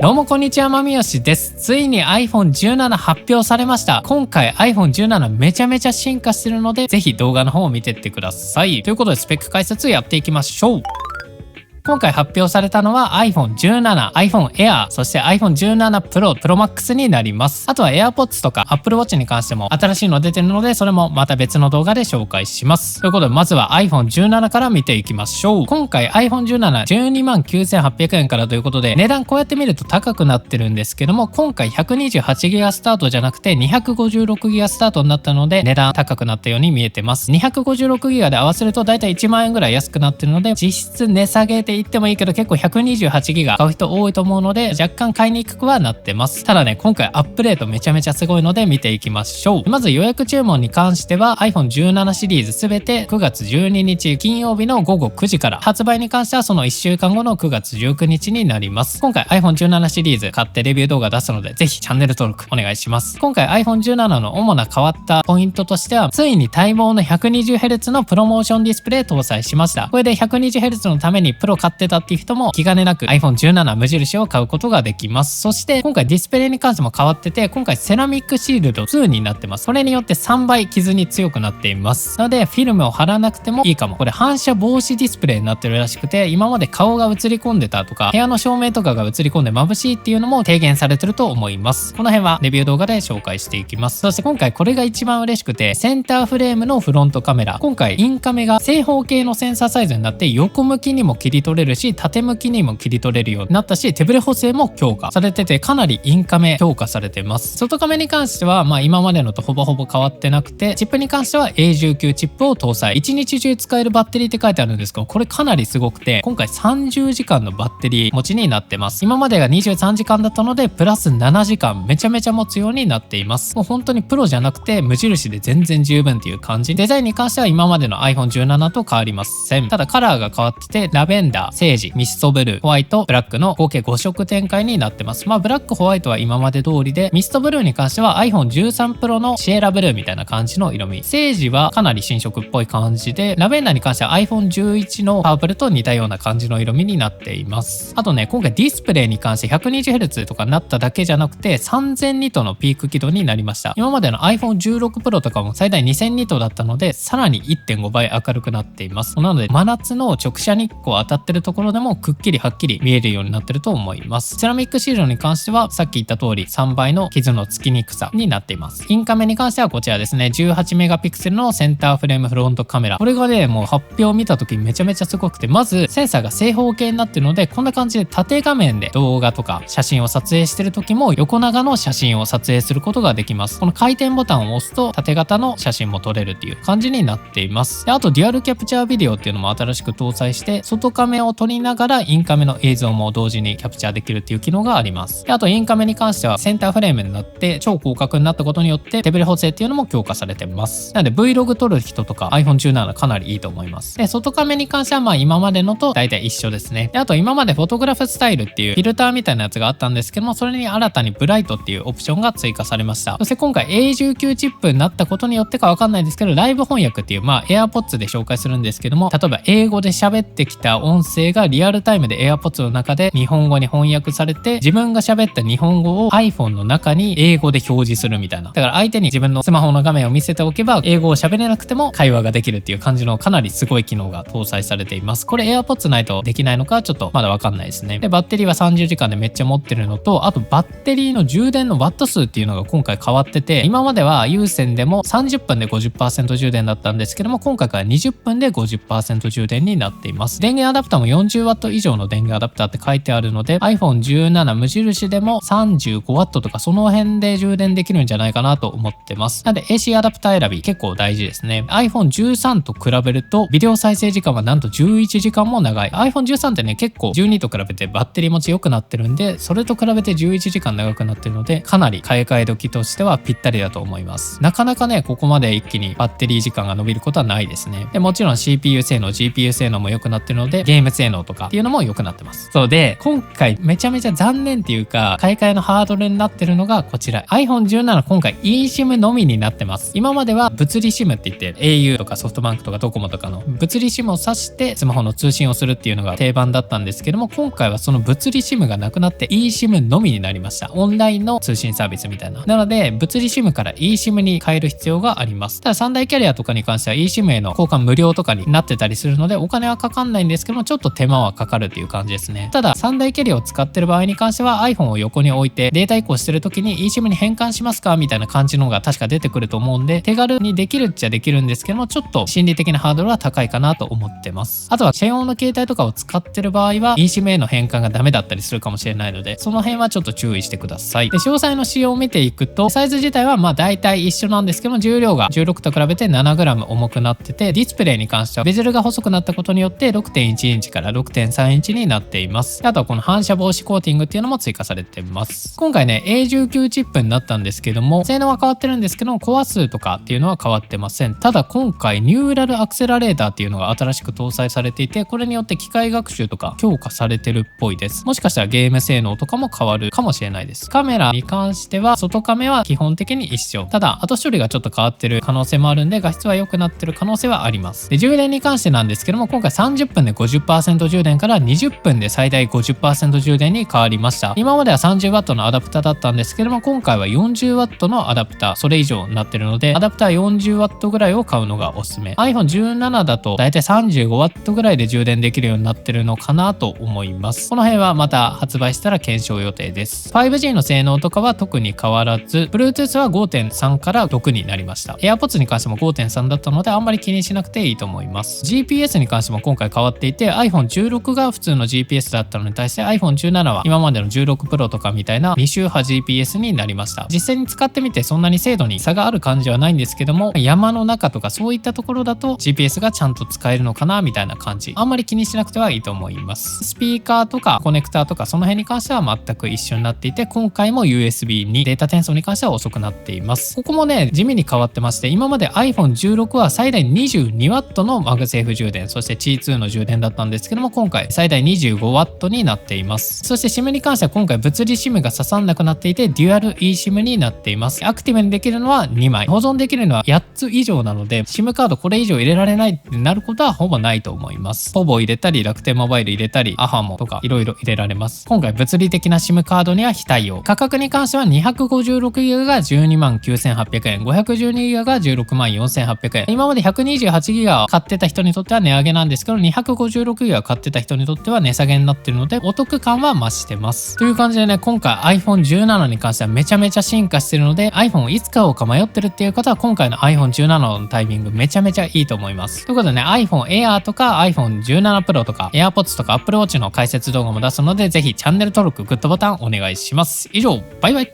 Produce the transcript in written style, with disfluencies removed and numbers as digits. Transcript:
どうもこんにちは、まみよしです。ついに iPhone17 発表されました。今回 iPhone17 めちゃめちゃ進化してるので、ぜひ動画の方を見てってください。ということでスペック解説やっていきましょう。今回発表されたのは iPhone17、iPhone Air、そして iPhone17 Pro、Pro Max になります。あとは AirPods とか Apple Watch に関しても新しいの出てるので、それもまた別の動画で紹介します。ということでまずは iPhone17 から見ていきましょう。今回 iPhone17 129,800円からということで、値段こうやって見ると高くなってるんですけども、今回 128GB スタートじゃなくて 256GB スタートになったので、値段高くなったように見えてます。 256GB で合わせるとだいたい1万円ぐらい安くなってるので、実質値下げで言ってもいいけど、結構 128GB 買う人多いと思うので、若干買いにくくはなってます。ただね、今回アップデートめちゃめちゃすごいので見ていきましょう。まず予約注文に関しては iPhone17 シリーズすべて9月12日金曜日の午後9時から、発売に関してはその1週間後の9月19日になります。今回 iPhone17 シリーズ買ってレビュー動画出すので、ぜひチャンネル登録お願いします。今回 iPhone17 の主な変わったポイントとしては、ついに待望の 120Hz のプロモーションディスプレイ搭載しました。これで 120Hz のためにプロ買ってたっていう人も気兼ねなく iPhone17 無印を買うことができます。そして今回ディスプレイに関しても変わってて、今回セラミックシールド2になってます。これによって3倍傷に強くなっています。なのでフィルムを貼らなくてもいいかも。これ反射防止ディスプレイになってるらしくて、今まで顔が映り込んでたとか部屋の照明とかが映り込んで眩しいっていうのも低減されてると思います。この辺はレビュー動画で紹介していきます。そして今回これが一番嬉しくて、センターフレームのフロントカメラ、今回インカメが正方形のセンサーサイズになって、横向きにも切り取れるし縦向きにも切り取れるようになったし、手ブレ補正も強化されてて、かなりインカメ強化されてます。外カメに関しては今までのとほぼほぼ変わってなくて、チップに関しては A19 チップを搭載、1日中使えるバッテリーって書いてあるんですけど、これかなりすごくて、今回30時間のバッテリー持ちになってます。今までが23時間だったのでプラス7時間めちゃめちゃ持つようになっています。もう本当にプロじゃなくて無印で全然十分っていう感じ。デザインに関しては今までの iPhone17 と変わりません。ただカラーが変わってて、ラベンダー、セージ、ミストブルー、ホワイト、ブラックの合計5色展開になってます。ブラックホワイトは今まで通りで、ミストブルーに関しては iPhone13 Pro のシエラブルーみたいな感じの色味、セージはかなり新色っぽい感じで、ラベンダーに関しては iPhone11 のパープルと似たような感じの色味になっています。あとね、今回ディスプレイに関して 120Hz とかになっただけじゃなくて 3000ニットのピーク輝度になりました。今までの iPhone16 Pro とかも最大2000ニットだったので、さらに 1.5 倍明るくなっています。なので真夏の直射日光当たってるところでもくっきりはっきり見えるようになってると思います。セラミックシールドに関してはさっき言った通り3倍の傷のつきにくさになっています。インカメに関してはこちらですね、18メガピクセルのセンターフレームフロントカメラ。これがね、もう発表を見た時めちゃめちゃすごくて、まずセンサーが正方形になってるので、こんな感じで縦画面で動画とか写真を撮影してる時も横長の写真を撮影することができます。この回転ボタンを押すと縦型の写真も撮れるっていう感じになっています。であとデュアルキャプチャービデオっていうのも新しく搭載して、外カメを撮りながらインカメの映像も同時にキャプチャーできるっていう機能があります。であとインカメに関してはセンターフレームになって超広角になったことによって手ブレ補正っていうのも強化されてます。なので Vlog 撮る人とか iPhone17 かなりいいと思います。で外カメに関しては今までのと大体一緒ですね。であと今までフォトグラフスタイルっていうフィルターみたいなやつがあったんですけども、それに新たにブライトっていうオプションが追加されました。そして今回 A19 チップになったことによってかわかんないですけど、ライブ翻訳っていうAirPods で紹介するんですけども、例えば英語で喋ってきた音声がリアルタイムで AirPods の中で日本語に翻訳されて、自分が喋った日本語を iPhone の中に英語で表示するみたいな。だから相手に自分のスマホの画面を見せておけば英語を喋れなくても会話ができるっていう感じのかなりすごい機能が搭載されています。これ AirPods ないとできないのかちょっとまだわかんないですね。でバッテリーは30時間でめっちゃ持ってるのと、あとバッテリーの充電のワット数っていうのが今回変わってて、今までは有線でも30分で 50% 充電だったんですけども、今回から20分で 50% 充電になっています。電源アダプターも 40W 以上の電源アダプターって書いてあるので、 iPhone17 無印でも 35W とかその辺で充電できるんじゃないかなと思ってます。なので AC アダプター選び結構大事ですね。 iPhone13 と比べるとビデオ再生時間はなんと11時間も長い。 iPhone13 ってね、結構12と比べてバッテリー持ち良くなってるんで、それと比べて11時間長くなってるので、かなり買い替え時としてはぴったりだと思います。なかなかね、ここまで一気にバッテリー時間が伸びることはないですね。でもちろん CPU 性能 GPU 性能も良くなってるので、ゲゲーム性能とかっていうのも良くなってます。そうで、今回めちゃめちゃ残念っていうか、買い替えのハードルになってるのがこちら。iPhone 17今回 eSIM のみになってます。今までは物理 SIM って言って、au とかソフトバンクとかドコモとかの物理 SIM を挿してスマホの通信をするっていうのが定番だったんですけども、今回はその物理 SIM がなくなって eSIM のみになりました。オンラインの通信サービスみたいな。なので、物理 SIM から eSIM に変える必要があります。ただ3大キャリアとかに関しては eSIM への交換無料とかになってたりするので、お金はかかんないんですけども、ちょっと手間はかかるっていう感じですね。ただ3大キャリアを使ってる場合に関しては iPhone を横に置いてデータ移行してる時に eSIM に変換しますかみたいな感じのが確か出てくると思うんで、手軽にできるっちゃできるんですけども、ちょっと心理的なハードルは高いかなと思ってます。あとは専用の携帯とかを使ってる場合は eSIM への変換がダメだったりするかもしれないので、その辺はちょっと注意してください。で、詳細の仕様を見ていくと、サイズ自体はまあ大体一緒なんですけども、重量が16と比べて 7g 重くなってて、ディスプレイに関してはベゼルが細くなったことによって 6.1 インチから 6.3 インチになっています。あとはこの反射防止コーティングっていうのも追加されてます。今回ね A19 チップになったんですけども、性能は変わってるんですけども、コア数とかっていうのは変わってません。ただ今回ニューラルアクセラレーターっていうのが新しく搭載されていて、これによって機械学習とか強化されてるっぽいです。もしかしたらゲーム性能とかも変わるかもしれないです。カメラに関しては外カメは基本的に一緒。ただ後処理がちょっと変わってる可能性もあるんで、画質は良くなってる可能性はあります。で、充電に関してなんですけども、今回30分で 50% 充電から20分で最大 50% 充電に変わりました。今までは 30W のアダプターだったんですけども、今回は 40W のアダプター、それ以上になってるので、アダプター 40W ぐらいを買うのがおすすめ。iPhone 17だとだいたい 35W ぐらいで充電できるようになってるのかなと思います。この辺はまた発売したら検証予定です。5G の性能とかは特に変わらず、Bluetooth は 5.3 から6になりました。AirPods に関しても 5.3 だったので、あんまり気にしなくていいと思います。GPS に関しても今回変わっていて、 iPhone 16が普通の GPS だったのに対して iPhone 17は今までの16 Pro とかみたいな2周波 GPS になりました。実際に使ってみてそんなに精度に差がある感じはないんですけども、山の中とかそういったところだと GPS がちゃんと使えるのかなみたいな感じ。あんまり気にしなくてはいいと思います。スピーカーとかコネクターとかその辺に関しては全く一緒になっていて、今回も USB にデータ転送に関しては遅くなっています。ここもね地味に変わってまして、今まで iPhone 16は最大 22W のマグセーフ充電、そして Qi2 の充電だったんですけども、今回最大 25W になっています。そして SIM に関しては今回物理 SIM が刺さんなくなっていて、デュアル eSIM になっています。アクティブにできるのは2枚、保存できるのは8つ以上なので、 SIM カードこれ以上入れられないってなることはほぼないと思います。ほぼ入れたり、楽天モバイル入れたり、アハモとかいろいろ入れられます。今回物理的な SIM カードには非対応。価格に関しては 256GB が129,800円、512GB が164,800円。今まで 128GB 買ってた人にとっては値上げなんですけど、256GB 買ってた人にとっては値下げになってるので、お得感は増してます。という感じでね、今回 iPhone 17に関してはめちゃめちゃ進化してるので、 iPhone をいつ買おうか迷ってるっていう方は今回の iPhone 17のタイミングめちゃめちゃいいと思います。ということでね、 iPhone Air とか iPhone 17 Pro とか AirPods とか Apple Watch の解説動画も出すので、ぜひチャンネル登録、グッドボタンお願いします。以上、バイバイ。